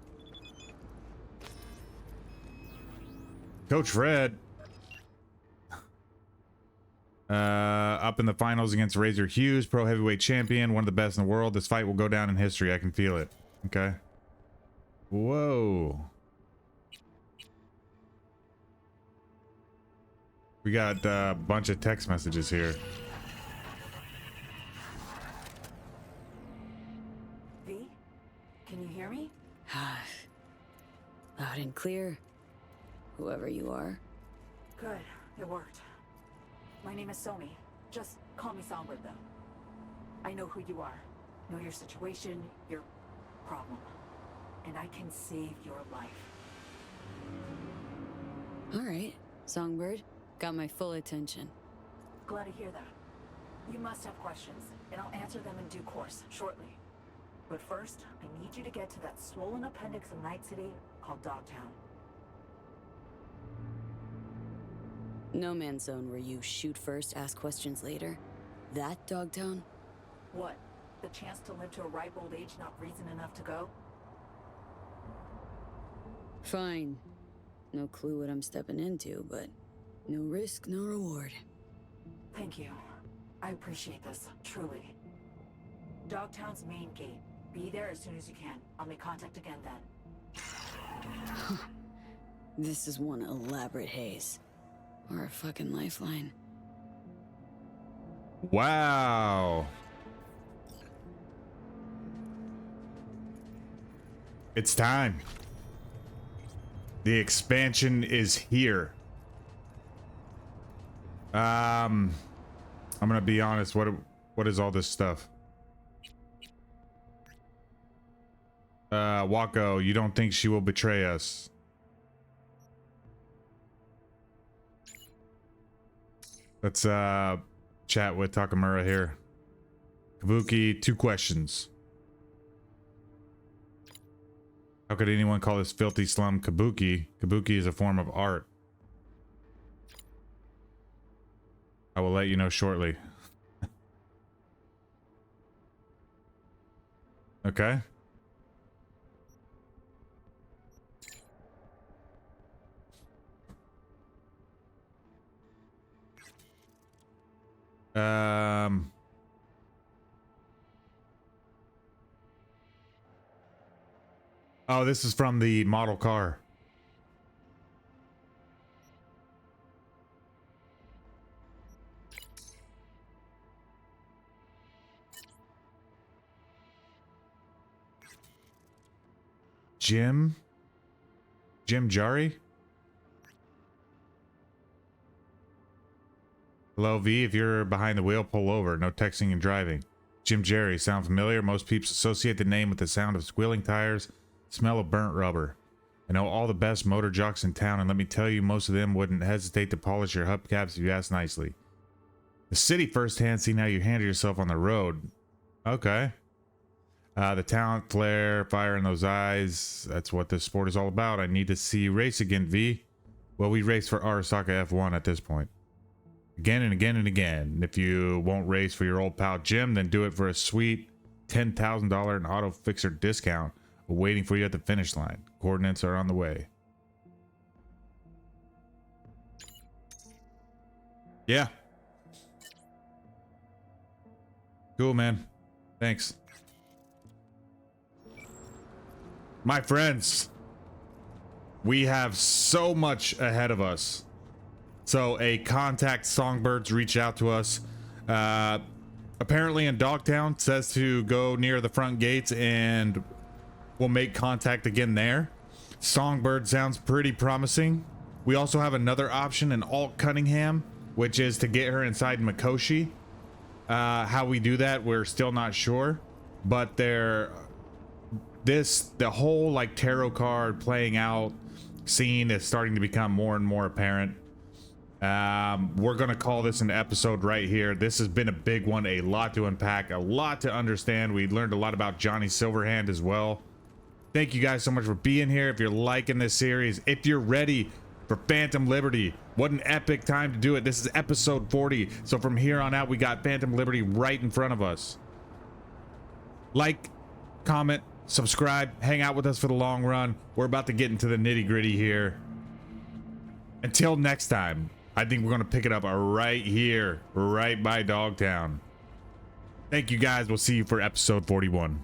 Coach Fred. Up in the finals against Razor Hughes, pro heavyweight champion, one of the best in the world. This fight will go down in history. I can feel it. Okay. Whoa. We got a bunch of text messages here. V, can you hear me? Loud and clear. Whoever you are. Good, it worked. My name is Somi. Just call me Songbird, though. I know who you are. Know your situation, your problem. And I can save your life. Alright, Songbird. Got my full attention. Glad to hear that. You must have questions, and I'll answer them in due course, shortly. But first, I need you to get to that swollen appendix of Night City called DOGTOWN. No man's zone where you shoot first, ask questions later. That DOGTOWN? What? The chance to live to a ripe old age, not reason enough to go? Fine. No clue what I'm stepping into, but no risk, no reward. Thank you. I appreciate this, truly. DOGTOWN's main gate. Be there as soon as you can. I'll make contact again then. This is one elaborate haze. Or a fucking lifeline. Wow. It's time. The expansion is here. I'm gonna be honest. What is all this stuff? Wako, you don't think she will betray us? Let's chat with Takamura here. Kabuki, 2 questions. How could anyone call this filthy slum Kabuki? Kabuki is a form of art. I will let you know shortly. Okay. Oh, this is from the model car. Jim Jari? Hello, V. If you're behind the wheel, pull over. No texting and driving. Jim Jerry. Sound familiar? Most peeps associate the name with the sound of squealing tires, smell of burnt rubber. I know all the best motor jocks in town, and let me tell you, most of them wouldn't hesitate to polish your hubcaps if you ask nicely. The city firsthand, seen how you handle yourself on the road. Okay. The talent, flair, fire in those eyes. That's what this sport is all about. I need to see you race again, V. Well, we race for Arasaka F1 at this point. Again and again and again. If you won't race for your old pal Jim, then do it for a sweet $10,000 in auto fixer discount waiting for you at the finish line. Coordinates are on the way. Yeah. Cool, man. Thanks. My friends, we have so much ahead of us. So a contact Songbirds reached out to us. Apparently in DOGTOWN, says to go near the front gates and we'll make contact again there. Songbird sounds pretty promising. We also have another option in Alt Cunningham, which is to get her inside Mikoshi. How we do that, we're still not sure. But the whole like tarot card playing out scene is starting to become more and more apparent. We're gonna call this an episode right here. This has been a big one, a lot to unpack, a lot to understand. We learned a lot about Johnny Silverhand as well. Thank you guys so much for being here. If you're liking this series, if you're ready for Phantom Liberty, what an epic time to do it. This is episode 40. So from here on out, we got Phantom Liberty right in front of us. Like, comment, subscribe, hang out with us for the long run. We're about to get into the nitty gritty here. Until next time, I think we're going to pick it up right here, right by DOGTOWN. Thank you guys. We'll see you for episode 41.